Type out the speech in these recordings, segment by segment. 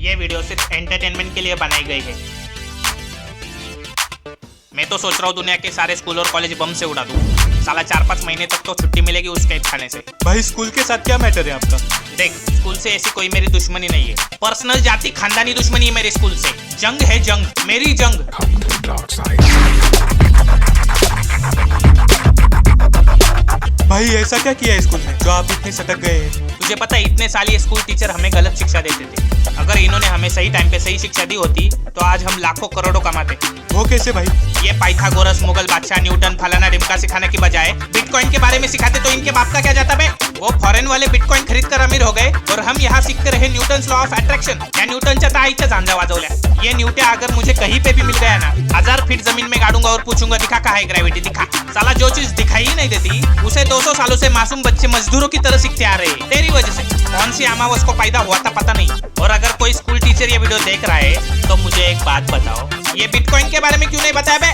ये वीडियो सिर्फ एंटरटेनमेंट के लिए बनाई गई है। मैं तो सोच रहा हूँ दुनिया के सारे स्कूल और कॉलेज बम से उड़ा दूँ। साला 4-5 महीने तक तो छुट्टी मिलेगी उस कैद खाने से। भाई स्कूल के साथ क्या मैटर है आपका? देख, स्कूल से ऐसी कोई मेरी दुश्मनी नहीं है। पर्सनल जाति खानदानी दुश्मनी है मेरे स्कूल से। जंग है जंग, मेरी जंग। भाई ऐसा क्या किया है स्कूल में जो आप इतने सटक गए हैं? तुझे पता है इतने साल ये स्कूल टीचर हमें गलत शिक्षा देते थे। अगर इन्होंने हमें सही टाइम पे सही शिक्षा दी होती तो आज हम लाखों करोड़ों कमाते। वो कैसे भाई? ये पाइथागोरस, मुगल बादशाह, न्यूटन, फलाना डिमका सिखाने की बजाय बिटकॉइन के बारे में सिखाते तो इनके बाप का क्या जाता बे? वो फॉरेन वाले बिटकॉइन खरीद कर अमीर हो गए और हम यहाँ सीखते रहे न्यूटन्स लॉ ऑफ अट्रैक्शन। या न्यूटनच्या ताईच्या झांजा वाजवल्या। ये न्यूटन अगर मुझे कहीं पे भी मिल गया ना, 1000 फीट जमीन में गाड़ूंगा और पूछूंगा दिखा कहाँ है ग्रेविटी, दिखा। साला जो चीज दिखाई ही नहीं देती उसे 200 सालों से मासूम बच्चे मजदूरों की तरह सीखते आ रहे हैं तेरी वजह से। कौन सी अमावस को पैदा हुआ था पता नहीं। और अगर कोई स्कूल टीचर ये वीडियो देख रहा है तो मुझे एक बात बताओ, ये बिटकॉइन के बारे में क्यों नहीं बताया बे?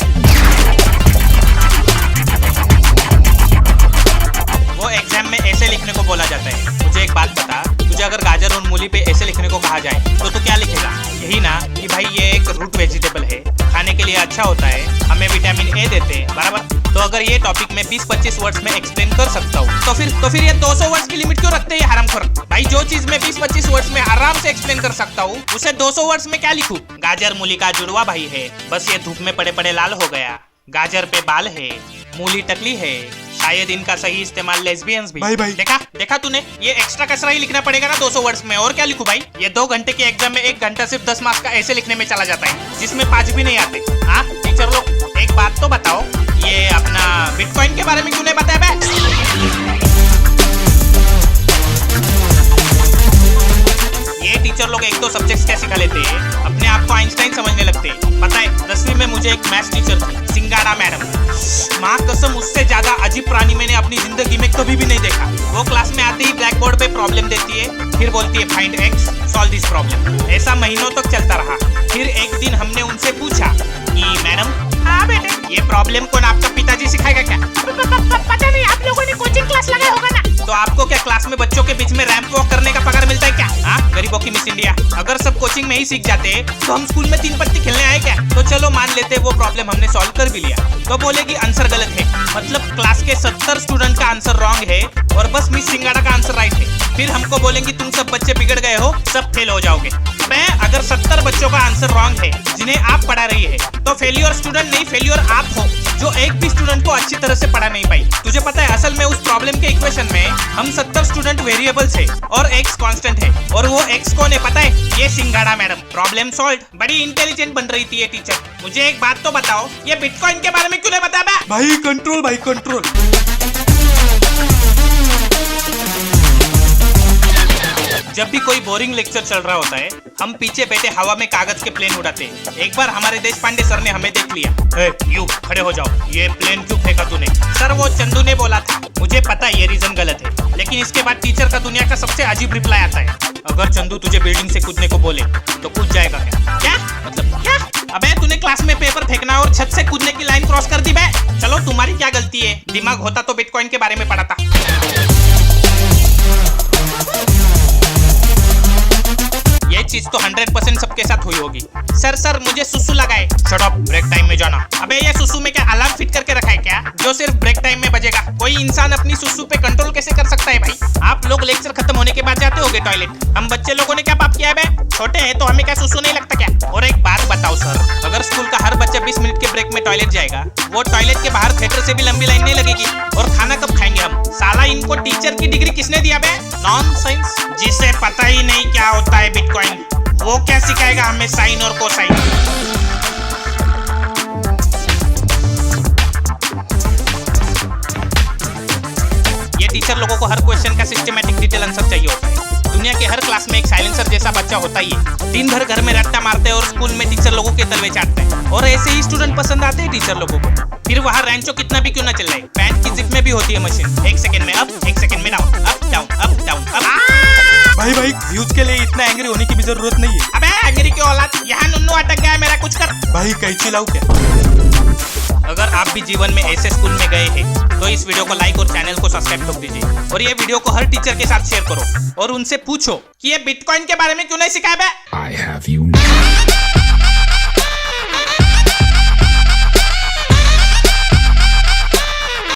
वो एग्जाम में ऐसे लिखने को बोला जाता है। मुझे एक बात बता, तुझे अगर गाजर और मूली पे ऐसे लिखने को कहा जाए तो तू क्या लिखेगा? यही ना कि भाई ये एक रूट वेजिटेबल है, खाने के लिए अच्छा होता है, हमें विटामिन ए देते हैं, बराबर। तो अगर ये टॉपिक में 20-25 वर्ड्स में एक्सप्लेन कर सकता हूँ तो फिर ये 200 वर्ड्स की लिमिट क्यों रखते हैं हरामखोर? भाई जो चीज में 20-25 वर्ड्स में आराम से एक्सप्लेन कर सकता हूँ उसे 200 वर्ड्स में क्या लिखूं? गाजर मूली का जुड़वा भाई है, बस ये धूप में पड़े पड़े लाल हो गया। गाजर पे बाल है, मूली टकली है, शायद इनका सही इस्तेमाल लेस्बियंस भी। भाई देखा तूने? ये एक्स्ट्रा कसरा ही लिखना पड़ेगा ना 200 वर्ड्स में। और क्या लिखूं भाई? ये 2 घंटे के एग्जाम में 1 घंटा सिर्फ 10 मार्क्स का ऐसे लिखने में चला जाता है जिसमें 5 भी नहीं आते। हाँ टीचर लोग, एक बात तो बताओ, ये अपना बिटकॉइन के बारे में क्यों नहीं बताया बे? ये टीचर लोग 1-2 सब्जेक्ट्स क्या सिखा लेते हैं, अपने आप को आइंस्टाइन समझने लगते हैं। पता है 10वीं में मुझे एक मैथ्स टीचर थी, सिंगाड़ा मैडम। माँ कसम, उससे ज्यादा अजीब प्राणी मैंने अपनी जिंदगी में कभी भी नहीं देखा। वो क्लास में आते ही ब्लैक बोर्ड पे प्रॉब्लम देती है, फिर बोलती है find x, solve this problem. ऐसा महीनों तक चलता रहा। फिर एक दिन हमने उनसे पूछा कि मैडम, हाँ बेटे, ये प्रॉब्लम कौन आपका पिताजी सिखाएगा क्या? पता नहीं, आप लोगों ने कोचिंग क्लास लगाया होगा ना। तो आपको क्या क्लास में बच्चों के बीच में रैंप वॉक करने का पगार मिलता है क्या? हाँ, गरीबों की मिस इंडिया। अगर सब कोचिंग में ही सीख जाते तो हम स्कूल में 3 पत्ती खेलने आए क्या? तो चलो मान लेते वो प्रॉब्लम हमने सॉल्व कर भी लिया। तो बोलेगी आंसर गलत है, मतलब क्लास के 70 स्टूडेंट का आंसर रॉन्ग है और बस मिस सिंगाड़ा का आंसर राइट है। फिर हमको बोलेंगी तुम सब बच्चे बिगड़ गए हो, सब फेल हो जाओगे। मैं अगर 70 बच्चों का आंसर रॉन्ग है जिन्हें आप पढ़ा रही है तो फेलियर स्टूडेंट नहीं, फेलियर आप हो जो एक भी स्टूडेंट को अच्छी तरह से पढ़ा नहीं पाई। तुझे पता है असल में उस प्रॉब्लम के इक्वेशन में हम 70 स्टूडेंट वेरिएबल्स है और x कांस्टेंट है, और वो x कौन है पता है? ये सिंगाड़ा मैडम। Problem solve. बड़ी इंटेलिजेंट बन रही थी ये टीचर। मुझे एक बात तो बताओ, ये बिटकॉइन के बारे में क्यों नहीं बताया? भाई कंट्रोल, भाई कंट्रोल। जब भी कोई बोरिंग लेक्चर चल रहा होता है हम पीछे बैठे हवा में कागज के प्लेन उड़ाते हैं। एक बार हमारे देश पांडे सर ने हमें देख लिया। यू खड़े हो जाओ, ये प्लेन क्यों फेंका तूने? सर वो चंदू ने बोला था। मुझे पता है ये रीजन गलत है, लेकिन इसके बाद टीचर का दुनिया का सबसे अजीब रिप्लाई आता है, अगर चंदू तुझे बिल्डिंग से कूदने को बोले तो कूद जाएगा क्या? क्या मतलब क्या? अबे तूने क्लास में पेपर फेंकना और छत से कूदने की लाइन क्रॉस कर दी बे। चलो तुम्हारी क्या गलती है, दिमाग होता तो बिटकॉइन के बारे में पढ़ा था। ये चीज तो 100% सबके साथ हुई होगी। सर मुझे सुसु लगाए। शट अप, ब्रेक टाइम में जाना। अबे ये सुसु में क्या अलार्म फिट करके रखा है क्या जो सिर्फ ब्रेक टाइम में बजेगा? कोई इंसान अपनी सुसु पे कंट्रोल कैसे कर सकता है भाई? आप लोग लेक्चर खत्म होने के बाद जाते होगे टॉयलेट, हम बच्चे लोगों ने क्या पाप किया है बे? छोटे हैं तो हमें क्या सुसु नहीं लगता क्या? और एक बात बताओ सर, अगर स्कूल का हर बच्चा 20 मिनट के ब्रेक में टॉयलेट जाएगा, वो टॉयलेट के बाहर थिएटर से भी लंबी लाइन नहीं लगेगी। और खाना कब खाएंगे हम? साला इनको टीचर की डिग्री किसने दिया बे? नॉनसेंस। जिसे पता ही नहीं क्या होता है बिटकॉइन, वो क्या सिखाएगा हमें साइन और कोसाइन? ये टीचर लोगों को हर क्वेश्चन का सिस्टमैटिक डिटेल आंसर चाहिए होता है। दुनिया के हर क्लास में एक साइलेंसर जैसा बच्चा होता ही है, दिन भर घर में रट्टा मारते हैं और स्कूल में टीचर लोगों के तलवे चाटते हैं। और ऐसे ही स्टूडेंट पसंद आते हैं टीचर लोगों को। फिर वहाँ रैंचो कितना भी क्यों ना चल रहा है, पैंट की जिप में भी होती है मशीन। 1 सेकंड में अप, 1 सेकंड में down, up down up down up. भाई व्यूज के लिए इतना एंग्री होने की भी जरूरत नहीं है। अबे एंग्री की औलाद, यहाँ नुन्नू अटक गया है मेरा, कुछ कर। भाई कैची लाऊं क्या? अगर आप भी जीवन में ऐसे स्कूल में गए हैं तो इस वीडियो को लाइक और चैनल को सब्सक्राइब ठोक दीजिए और ये वीडियो को हर टीचर के साथ शेयर करो और उनसे पूछो कि ये बिटकॉइन के बारे में क्यों नहीं सिखाया बे? I have you now.